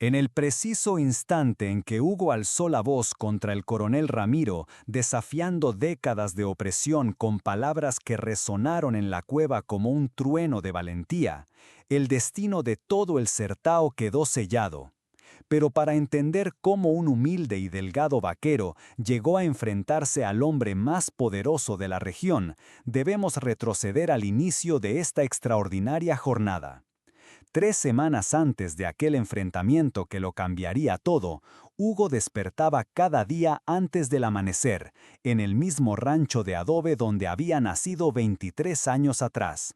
En el preciso instante en que Hugo alzó la voz contra el coronel Ramiro, desafiando décadas de opresión con palabras que resonaron en la cueva como un trueno de valentía, el destino de todo el Certao quedó sellado. Pero para entender cómo un humilde y delgado vaquero llegó a enfrentarse al hombre más poderoso de la región, debemos retroceder al inicio de esta extraordinaria jornada. 3 semanas antes de aquel enfrentamiento que lo cambiaría todo, Hugo despertaba cada día antes del amanecer, en el mismo rancho de adobe donde había nacido 23 años atrás.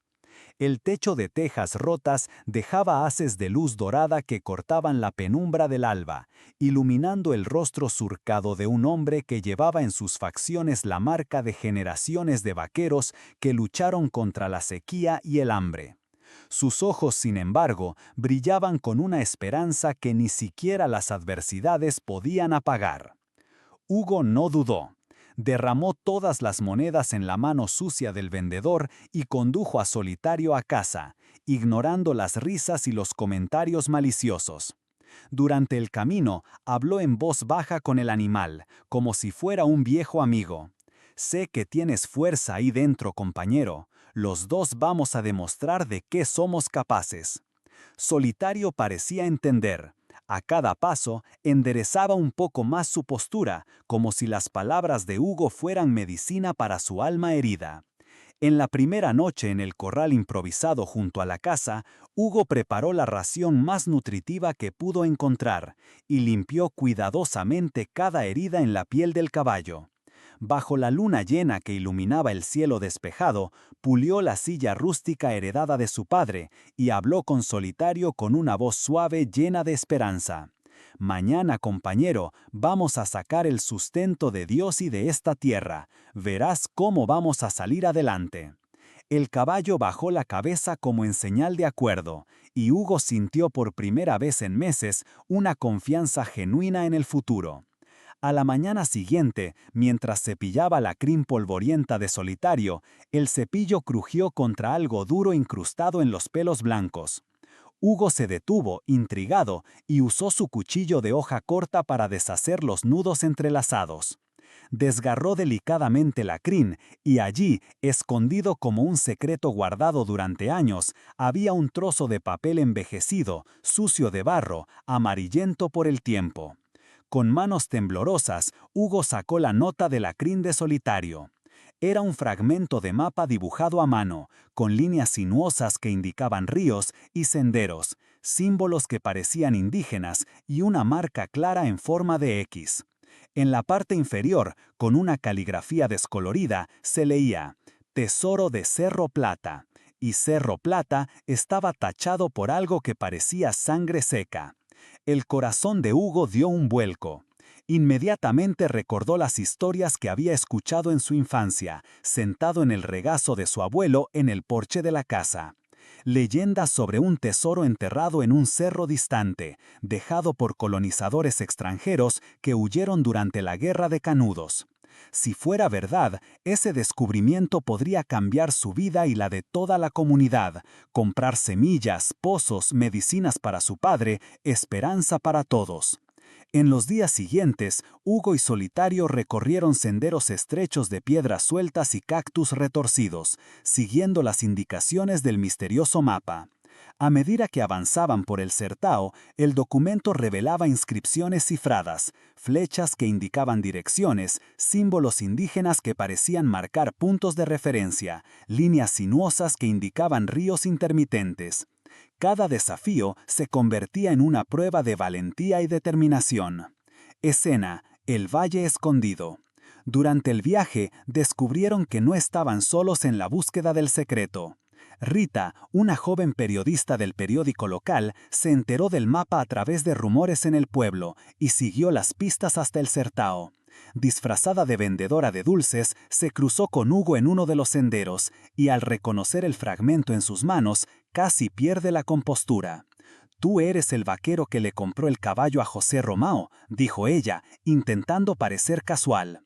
El techo de tejas rotas dejaba haces de luz dorada que cortaban la penumbra del alba, iluminando el rostro surcado de un hombre que llevaba en sus facciones la marca de generaciones de vaqueros que lucharon contra la sequía y el hambre. Sus ojos, sin embargo, brillaban con una esperanza que ni siquiera las adversidades podían apagar. Hugo no dudó. Derramó todas las monedas en la mano sucia del vendedor y condujo a Solitario a casa, ignorando las risas y los comentarios maliciosos. Durante el camino, habló en voz baja con el animal, como si fuera un viejo amigo. Sé que tienes fuerza ahí dentro, compañero. Los dos vamos a demostrar de qué somos capaces. Solitario parecía entender. A cada paso, enderezaba un poco más su postura, como si las palabras de Hugo fueran medicina para su alma herida. En la primera noche en el corral improvisado junto a la casa, Hugo preparó la ración más nutritiva que pudo encontrar y limpió cuidadosamente cada herida en la piel del caballo. Bajo la luna llena que iluminaba el cielo despejado, pulió la silla rústica heredada de su padre y habló con Solitario con una voz suave llena de esperanza. Mañana, compañero, vamos a sacar el sustento de Dios y de esta tierra. Verás cómo vamos a salir adelante. El caballo bajó la cabeza como en señal de acuerdo, y Hugo sintió por primera vez en meses una confianza genuina en el futuro. A la mañana siguiente, mientras cepillaba la crin polvorienta de Solitario, el cepillo crujió contra algo duro incrustado en los pelos blancos. Hugo se detuvo, intrigado, y usó su cuchillo de hoja corta para deshacer los nudos entrelazados. Desgarró delicadamente la crin, y allí, escondido como un secreto guardado durante años, había un trozo de papel envejecido, sucio de barro, amarillento por el tiempo. Con manos temblorosas, Hugo sacó la nota de la crin de Solitario. Era un fragmento de mapa dibujado a mano, con líneas sinuosas que indicaban ríos y senderos, símbolos que parecían indígenas y una marca clara en forma de X. En la parte inferior, con una caligrafía descolorida, se leía «Tesoro de Cerro Plata», y Cerro Plata estaba tachado por algo que parecía sangre seca. El corazón de Hugo dio un vuelco. Inmediatamente recordó las historias que había escuchado en su infancia, sentado en el regazo de su abuelo en el porche de la casa. Leyendas sobre un tesoro enterrado en un cerro distante, dejado por colonizadores extranjeros que huyeron durante la Guerra de Canudos. Si fuera verdad, ese descubrimiento podría cambiar su vida y la de toda la comunidad, comprar semillas, pozos, medicinas para su padre, esperanza para todos. En los días siguientes, Hugo y Solitario recorrieron senderos estrechos de piedras sueltas y cactus retorcidos, siguiendo las indicaciones del misterioso mapa. A medida que avanzaban por el Certao, el documento revelaba inscripciones cifradas, flechas que indicaban direcciones, símbolos indígenas que parecían marcar puntos de referencia, líneas sinuosas que indicaban ríos intermitentes. Cada desafío se convertía en una prueba de valentía y determinación. Escena: el Valle Escondido. Durante el viaje descubrieron que no estaban solos en la búsqueda del secreto. Rita, una joven periodista del periódico local, se enteró del mapa a través de rumores en el pueblo y siguió las pistas hasta el Certao. Disfrazada de vendedora de dulces, se cruzó con Hugo en uno de los senderos y al reconocer el fragmento en sus manos, casi pierde la compostura. «Tú eres el vaquero que le compró el caballo a José Romao», dijo ella, intentando parecer casual.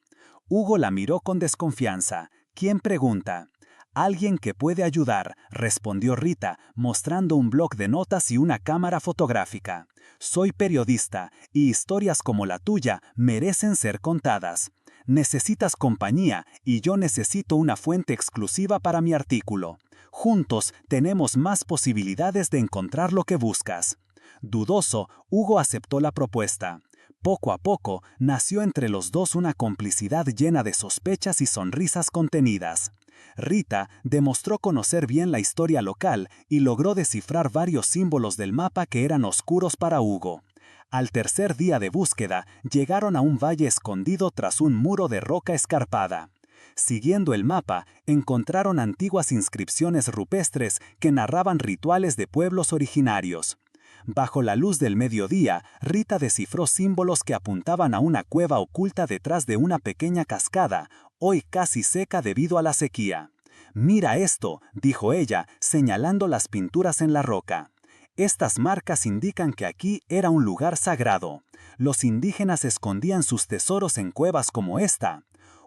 Hugo la miró con desconfianza. «¿Quién pregunta?» Alguien que puede ayudar, respondió Rita, mostrando un bloc de notas y una cámara fotográfica. Soy periodista, y historias como la tuya merecen ser contadas. Necesitas compañía, y yo necesito una fuente exclusiva para mi artículo. Juntos tenemos más posibilidades de encontrar lo que buscas. Dudoso, Hugo aceptó la propuesta. Poco a poco, nació entre los dos una complicidad llena de sospechas y sonrisas contenidas. Rita demostró conocer bien la historia local y logró descifrar varios símbolos del mapa que eran oscuros para Hugo. Al tercer día de búsqueda, llegaron a un valle escondido tras un muro de roca escarpada. Siguiendo el mapa, encontraron antiguas inscripciones rupestres que narraban rituales de pueblos originarios. Bajo la luz del mediodía, Rita descifró símbolos que apuntaban a una cueva oculta detrás de una pequeña cascada, hoy casi seca debido a la sequía. «Mira esto», dijo ella, señalando las pinturas en la roca. «Estas marcas indican que aquí era un lugar sagrado. Los indígenas escondían sus tesoros en cuevas como esta».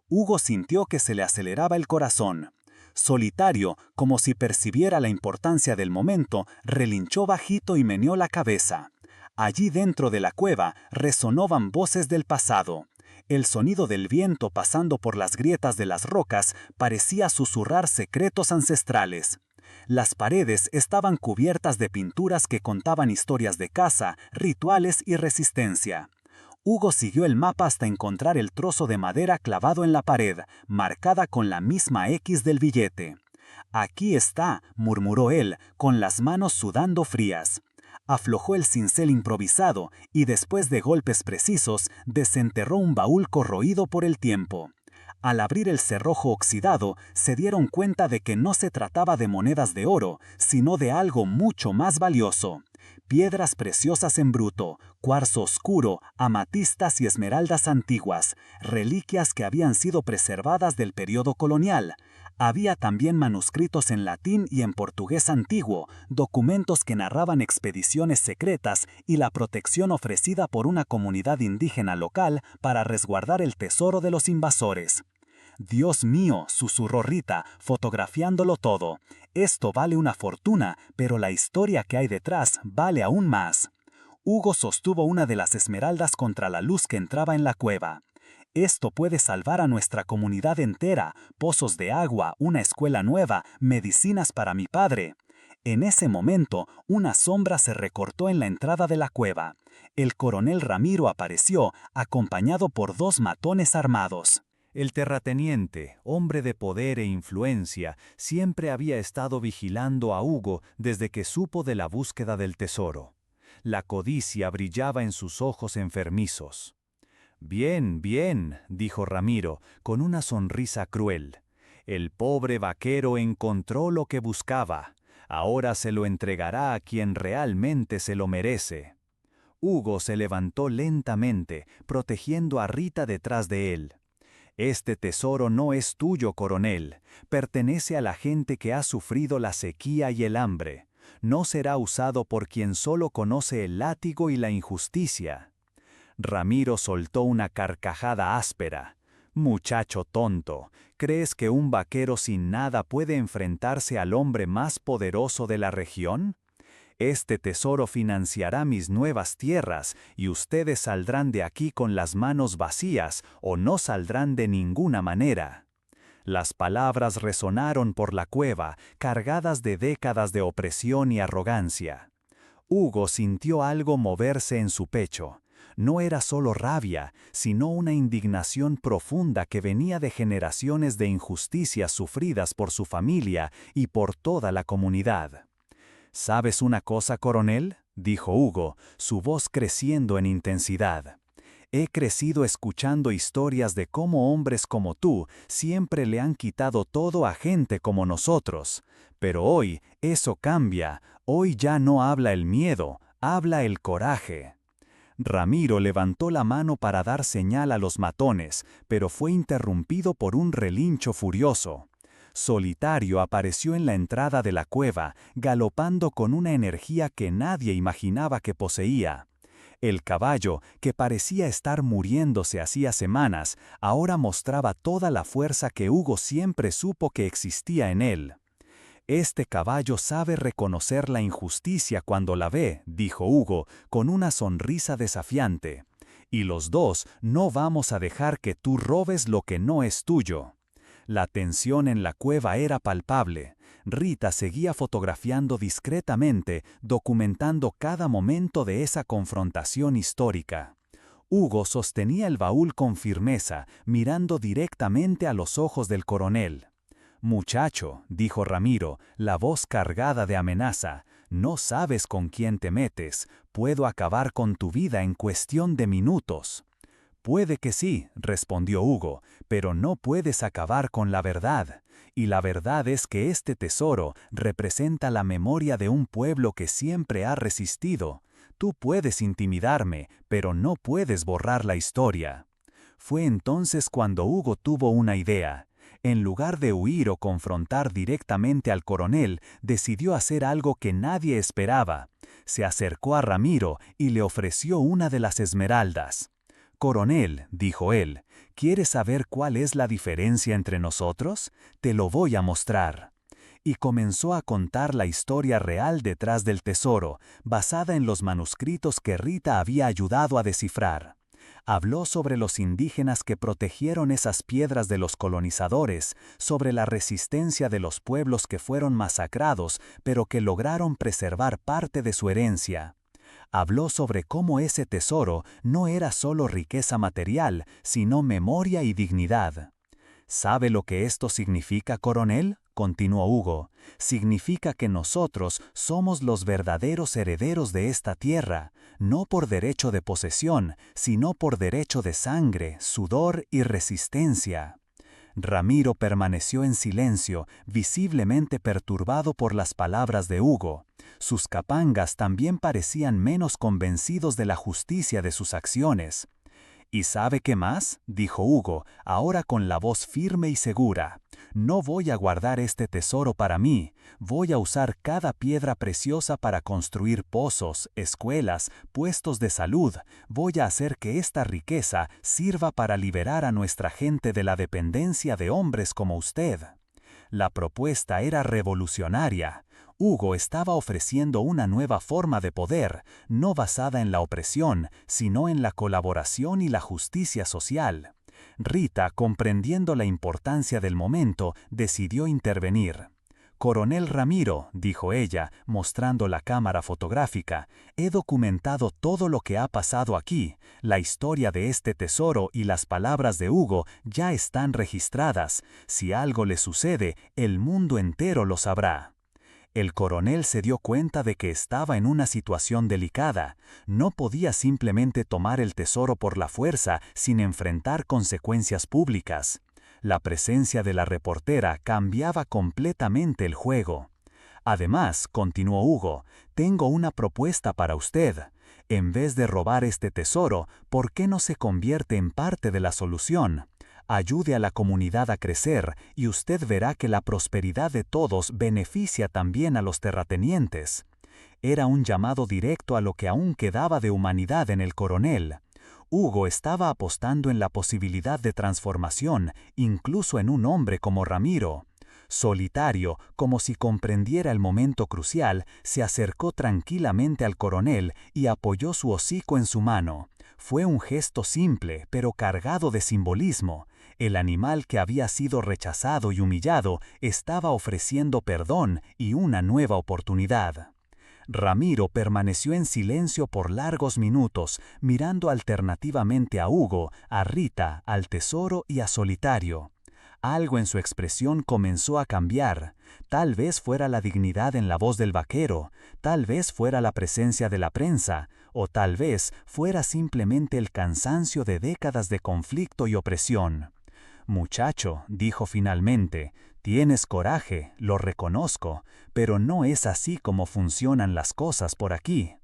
Hugo sintió que se le aceleraba el corazón. Solitario, como si percibiera la importancia del momento, relinchó bajito y meneó la cabeza. Allí dentro de la cueva resonaban voces del pasado. El sonido del viento pasando por las grietas de las rocas parecía susurrar secretos ancestrales. Las paredes estaban cubiertas de pinturas que contaban historias de caza, rituales y resistencia. Hugo siguió el mapa hasta encontrar el trozo de madera clavado en la pared, marcada con la misma X del billete. «Aquí está», murmuró él, con las manos sudando frías. Aflojó el cincel improvisado y después de golpes precisos, desenterró un baúl corroído por el tiempo. Al abrir el cerrojo oxidado, se dieron cuenta de que no se trataba de monedas de oro, sino de algo mucho más valioso. Piedras preciosas en bruto, cuarzo oscuro, amatistas y esmeraldas antiguas, reliquias que habían sido preservadas del periodo colonial. Había también manuscritos en latín y en portugués antiguo, documentos que narraban expediciones secretas y la protección ofrecida por una comunidad indígena local para resguardar el tesoro de los invasores. «Dios mío», susurró Rita, fotografiándolo todo. «Esto vale una fortuna, pero la historia que hay detrás vale aún más». Hugo sostuvo una de las esmeraldas contra la luz que entraba en la cueva. «Esto puede salvar a nuestra comunidad entera, pozos de agua, una escuela nueva, medicinas para mi padre». En ese momento, una sombra se recortó en la entrada de la cueva. El coronel Ramiro apareció, acompañado por 2 matones armados. El terrateniente, hombre de poder e influencia, siempre había estado vigilando a Hugo desde que supo de la búsqueda del tesoro. La codicia brillaba en sus ojos enfermizos. «Bien, bien», dijo Ramiro, con una sonrisa cruel. «El pobre vaquero encontró lo que buscaba. Ahora se lo entregará a quien realmente se lo merece». Hugo se levantó lentamente, protegiendo a Rita detrás de él. «Este tesoro no es tuyo, coronel. Pertenece a la gente que ha sufrido la sequía y el hambre. No será usado por quien solo conoce el látigo y la injusticia». Ramiro soltó una carcajada áspera. «Muchacho tonto, ¿crees que un vaquero sin nada puede enfrentarse al hombre más poderoso de la región? Este tesoro financiará mis nuevas tierras y ustedes saldrán de aquí con las manos vacías o no saldrán de ninguna manera». Las palabras resonaron por la cueva, cargadas de décadas de opresión y arrogancia. Hugo sintió algo moverse en su pecho. No era solo rabia, sino una indignación profunda que venía de generaciones de injusticias sufridas por su familia y por toda la comunidad. «¿Sabes una cosa, coronel?», dijo Hugo, su voz creciendo en intensidad. «He crecido escuchando historias de cómo hombres como tú siempre le han quitado todo a gente como nosotros. Pero hoy eso cambia, hoy ya no habla el miedo, habla el coraje». Ramiro levantó la mano para dar señal a los matones, pero fue interrumpido por un relincho furioso. Solitario apareció en la entrada de la cueva, galopando con una energía que nadie imaginaba que poseía. El caballo, que parecía estar muriéndose hacía semanas, ahora mostraba toda la fuerza que Hugo siempre supo que existía en él. «Este caballo sabe reconocer la injusticia cuando la ve», dijo Hugo, con una sonrisa desafiante. «Y los dos no vamos a dejar que tú robes lo que no es tuyo». La tensión en la cueva era palpable. Rita seguía fotografiando discretamente, documentando cada momento de esa confrontación histórica. Hugo sostenía el baúl con firmeza, mirando directamente a los ojos del coronel. «Muchacho», dijo Ramiro, la voz cargada de amenaza, «no sabes con quién te metes. Puedo acabar con tu vida en cuestión de minutos». «Puede que sí», respondió Hugo, «pero no puedes acabar con la verdad. Y la verdad es que este tesoro representa la memoria de un pueblo que siempre ha resistido. Tú puedes intimidarme, pero no puedes borrar la historia». Fue entonces cuando Hugo tuvo una idea. En lugar de huir o confrontar directamente al coronel, decidió hacer algo que nadie esperaba. Se acercó a Ramiro y le ofreció una de las esmeraldas. «Coronel», dijo él, «¿quieres saber cuál es la diferencia entre nosotros? Te lo voy a mostrar». Y comenzó a contar la historia real detrás del tesoro, basada en los manuscritos que Rita había ayudado a descifrar. Habló sobre los indígenas que protegieron esas piedras de los colonizadores, sobre la resistencia de los pueblos que fueron masacrados, pero que lograron preservar parte de su herencia. Habló sobre cómo ese tesoro no era solo riqueza material, sino memoria y dignidad. «¿Sabe lo que esto significa, coronel?», continuó Hugo. «Significa que nosotros somos los verdaderos herederos de esta tierra, no por derecho de posesión, sino por derecho de sangre, sudor y resistencia». Ramiro permaneció en silencio, visiblemente perturbado por las palabras de Hugo. Sus capangas también parecían menos convencidos de la justicia de sus acciones. «¿Y sabe qué más?», dijo Hugo, ahora con la voz firme y segura. «No voy a guardar este tesoro para mí. Voy a usar cada piedra preciosa para construir pozos, escuelas, puestos de salud. Voy a hacer que esta riqueza sirva para liberar a nuestra gente de la dependencia de hombres como usted». La propuesta era revolucionaria. Hugo estaba ofreciendo una nueva forma de poder, no basada en la opresión, sino en la colaboración y la justicia social. Rita, comprendiendo la importancia del momento, decidió intervenir. «Coronel Ramiro», dijo ella, mostrando la cámara fotográfica, «he documentado todo lo que ha pasado aquí. La historia de este tesoro y las palabras de Hugo ya están registradas. Si algo le sucede, el mundo entero lo sabrá». El coronel se dio cuenta de que estaba en una situación delicada. No podía simplemente tomar el tesoro por la fuerza sin enfrentar consecuencias públicas. La presencia de la reportera cambiaba completamente el juego. «Además», continuó Hugo, «tengo una propuesta para usted. En vez de robar este tesoro, ¿por qué no se convierte en parte de la solución? Ayude a la comunidad a crecer y usted verá que la prosperidad de todos beneficia también a los terratenientes». Era un llamado directo a lo que aún quedaba de humanidad en el coronel. Hugo estaba apostando en la posibilidad de transformación, incluso en un hombre como Ramiro. Solitario, como si comprendiera el momento crucial, se acercó tranquilamente al coronel y apoyó su hocico en su mano. Fue un gesto simple, pero cargado de simbolismo. El animal que había sido rechazado y humillado estaba ofreciendo perdón y una nueva oportunidad. Ramiro permaneció en silencio por largos minutos, mirando alternativamente a Hugo, a Rita, al tesoro y a Solitario. Algo en su expresión comenzó a cambiar. Tal vez fuera la dignidad en la voz del vaquero, tal vez fuera la presencia de la prensa, o tal vez fuera simplemente el cansancio de décadas de conflicto y opresión. «Muchacho», dijo finalmente, «tienes coraje, lo reconozco, pero no es así como funcionan las cosas por aquí».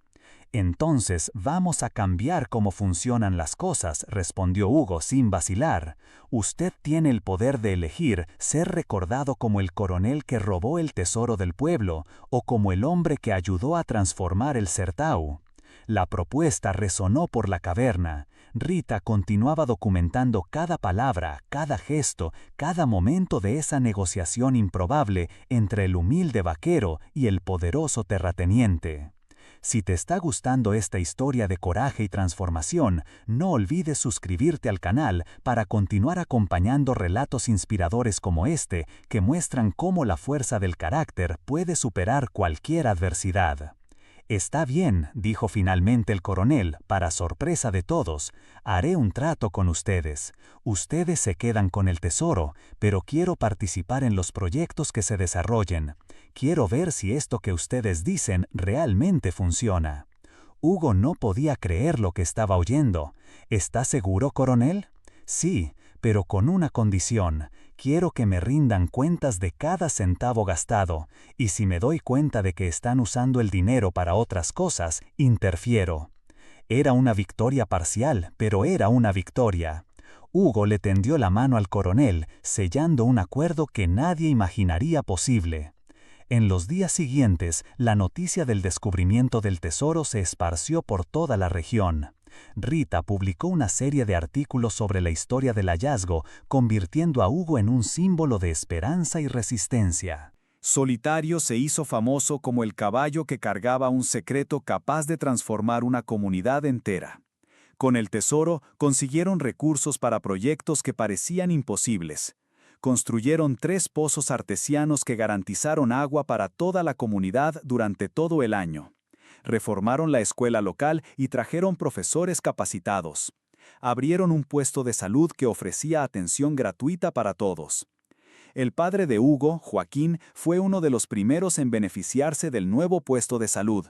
«Entonces vamos a cambiar cómo funcionan las cosas», respondió Hugo sin vacilar. «Usted tiene el poder de elegir ser recordado como el coronel que robó el tesoro del pueblo o como el hombre que ayudó a transformar el Sertão. La propuesta resonó por la caverna. Rita continuaba documentando cada palabra, cada gesto, cada momento de esa negociación improbable entre el humilde vaquero y el poderoso terrateniente. Si te está gustando esta historia de coraje y transformación, no olvides suscribirte al canal para continuar acompañando relatos inspiradores como este que muestran cómo la fuerza del carácter puede superar cualquier adversidad. Está bien, dijo finalmente el coronel, para sorpresa de todos, haré un trato con ustedes. Ustedes se quedan con el tesoro, pero quiero participar en los proyectos que se desarrollen. Quiero ver si esto que ustedes dicen realmente funciona. Hugo no podía creer lo que estaba oyendo. ¿Está seguro, coronel? Sí, pero con una condición. Quiero que me rindan cuentas de cada centavo gastado, y si me doy cuenta de que están usando el dinero para otras cosas, interfiero. Era una victoria parcial, pero era una victoria. Hugo le tendió la mano al coronel, sellando un acuerdo que nadie imaginaría posible. En los días siguientes, la noticia del descubrimiento del tesoro se esparció por toda la región. Rita publicó una serie de artículos sobre la historia del hallazgo, convirtiendo a Hugo en un símbolo de esperanza y resistencia. Solitario se hizo famoso como el caballo que cargaba un secreto capaz de transformar una comunidad entera. Con el tesoro consiguieron recursos para proyectos que parecían imposibles. Construyeron 3 pozos artesianos que garantizaron agua para toda la comunidad durante todo el año. Reformaron la escuela local y trajeron profesores capacitados. Abrieron un puesto de salud que ofrecía atención gratuita para todos. El padre de Hugo, Joaquín, fue uno de los primeros en beneficiarse del nuevo puesto de salud.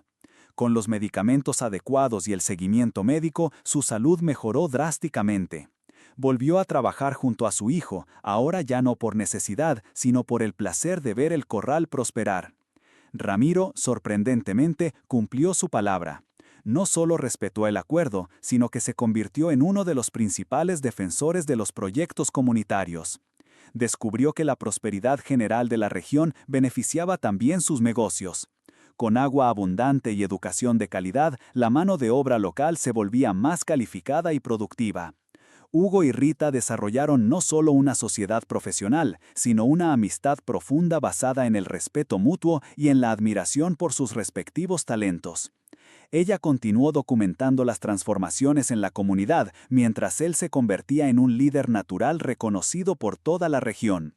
Con los medicamentos adecuados y el seguimiento médico, su salud mejoró drásticamente. Volvió a trabajar junto a su hijo, ahora ya no por necesidad, sino por el placer de ver el corral prosperar. Ramiro, sorprendentemente, cumplió su palabra. No solo respetó el acuerdo, sino que se convirtió en uno de los principales defensores de los proyectos comunitarios. Descubrió que la prosperidad general de la región beneficiaba también sus negocios. Con agua abundante y educación de calidad, la mano de obra local se volvía más calificada y productiva. Hugo y Rita desarrollaron no solo una sociedad profesional, sino una amistad profunda basada en el respeto mutuo y en la admiración por sus respectivos talentos. Ella continuó documentando las transformaciones en la comunidad, mientras él se convertía en un líder natural reconocido por toda la región.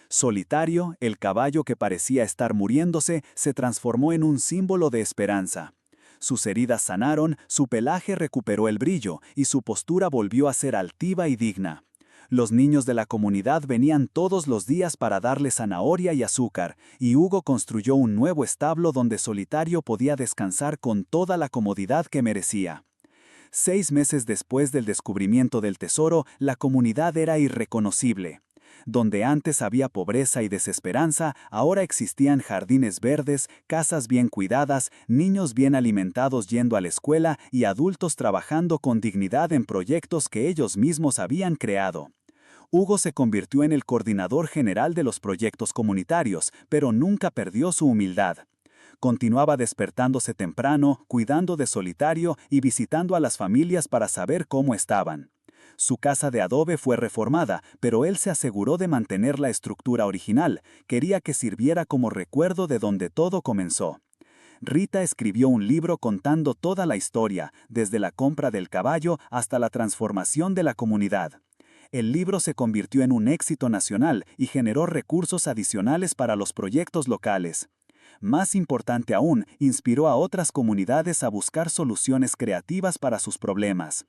Solitario, el caballo que parecía estar muriéndose, se transformó en un símbolo de esperanza. Sus heridas sanaron, su pelaje recuperó el brillo y su postura volvió a ser altiva y digna. Los niños de la comunidad venían todos los días para darle zanahoria y azúcar, y Hugo construyó un nuevo establo donde Solitario podía descansar con toda la comodidad que merecía. 6 meses después del descubrimiento del tesoro, la comunidad era irreconocible. Donde antes había pobreza y desesperanza, ahora existían jardines verdes, casas bien cuidadas, niños bien alimentados yendo a la escuela y adultos trabajando con dignidad en proyectos que ellos mismos habían creado. Hugo se convirtió en el coordinador general de los proyectos comunitarios, pero nunca perdió su humildad. Continuaba despertándose temprano, cuidando de Solitario y visitando a las familias para saber cómo estaban. Su casa de adobe fue reformada, pero él se aseguró de mantener la estructura original. Quería que sirviera como recuerdo de donde todo comenzó. Rita escribió un libro contando toda la historia, desde la compra del caballo hasta la transformación de la comunidad. El libro se convirtió en un éxito nacional y generó recursos adicionales para los proyectos locales. Más importante aún, inspiró a otras comunidades a buscar soluciones creativas para sus problemas.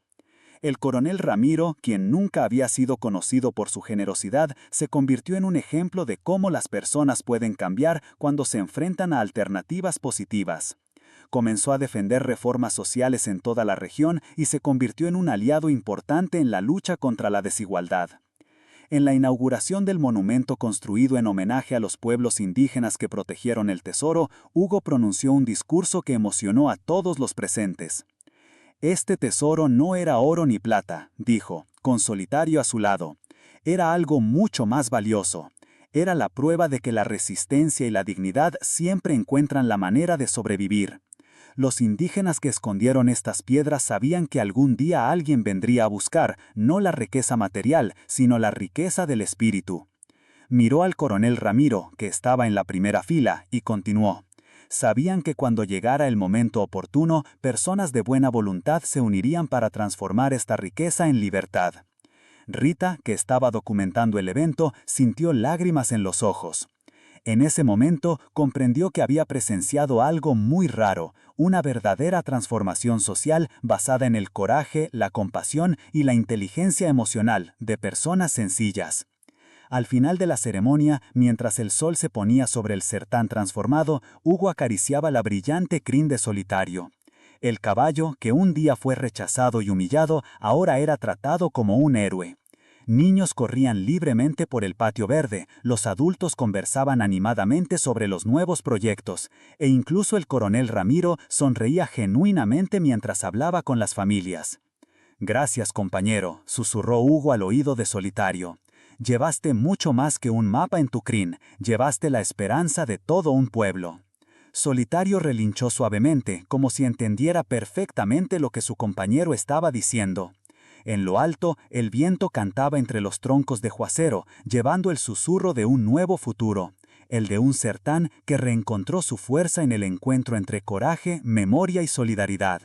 El coronel Ramiro, quien nunca había sido conocido por su generosidad, se convirtió en un ejemplo de cómo las personas pueden cambiar cuando se enfrentan a alternativas positivas. Comenzó a defender reformas sociales en toda la región y se convirtió en un aliado importante en la lucha contra la desigualdad. En la inauguración del monumento construido en homenaje a los pueblos indígenas que protegieron el tesoro, Hugo pronunció un discurso que emocionó a todos los presentes. Este tesoro no era oro ni plata, dijo, con Solitario a su lado. Era algo mucho más valioso. Era la prueba de que la resistencia y la dignidad siempre encuentran la manera de sobrevivir. Los indígenas que escondieron estas piedras sabían que algún día alguien vendría a buscar, no la riqueza material, sino la riqueza del espíritu. Miró al coronel Ramiro, que estaba en la primera fila, y continuó. Sabían que cuando llegara el momento oportuno, personas de buena voluntad se unirían para transformar esta riqueza en libertad. Rita, que estaba documentando el evento, sintió lágrimas en los ojos. En ese momento comprendió que había presenciado algo muy raro, una verdadera transformación social basada en el coraje, la compasión y la inteligencia emocional de personas sencillas. Al final de la ceremonia, mientras el sol se ponía sobre el sertán transformado, Hugo acariciaba la brillante crin de Solitario. El caballo, que un día fue rechazado y humillado, ahora era tratado como un héroe. Niños corrían libremente por el patio verde, los adultos conversaban animadamente sobre los nuevos proyectos, e incluso el coronel Ramiro sonreía genuinamente mientras hablaba con las familias. «Gracias, compañero», susurró Hugo al oído de Solitario. «Llevaste mucho más que un mapa en tu crin, llevaste la esperanza de todo un pueblo». Solitario relinchó suavemente, como si entendiera perfectamente lo que su compañero estaba diciendo. En lo alto, el viento cantaba entre los troncos de juacero, llevando el susurro de un nuevo futuro, el de un sertán que reencontró su fuerza en el encuentro entre coraje, memoria y solidaridad.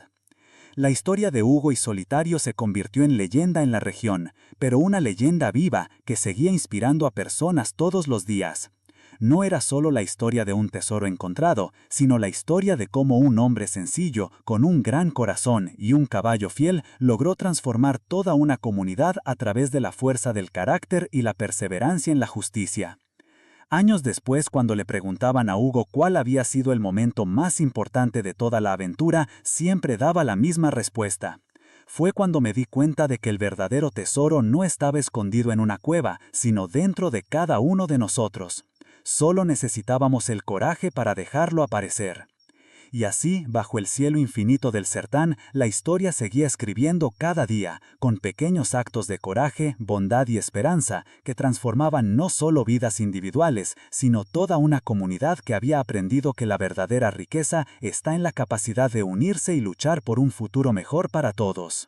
La historia de Hugo y Solitario se convirtió en leyenda en la región, pero una leyenda viva que seguía inspirando a personas todos los días. No era solo la historia de un tesoro encontrado, sino la historia de cómo un hombre sencillo, con un gran corazón y un caballo fiel, logró transformar toda una comunidad a través de la fuerza del carácter y la perseverancia en la justicia. Años después, cuando le preguntaban a Hugo cuál había sido el momento más importante de toda la aventura, siempre daba la misma respuesta. Fue cuando me di cuenta de que el verdadero tesoro no estaba escondido en una cueva, sino dentro de cada uno de nosotros. Solo necesitábamos el coraje para dejarlo aparecer. Y así, bajo el cielo infinito del sertán, la historia seguía escribiendo cada día, con pequeños actos de coraje, bondad y esperanza, que transformaban no solo vidas individuales, sino toda una comunidad que había aprendido que la verdadera riqueza está en la capacidad de unirse y luchar por un futuro mejor para todos.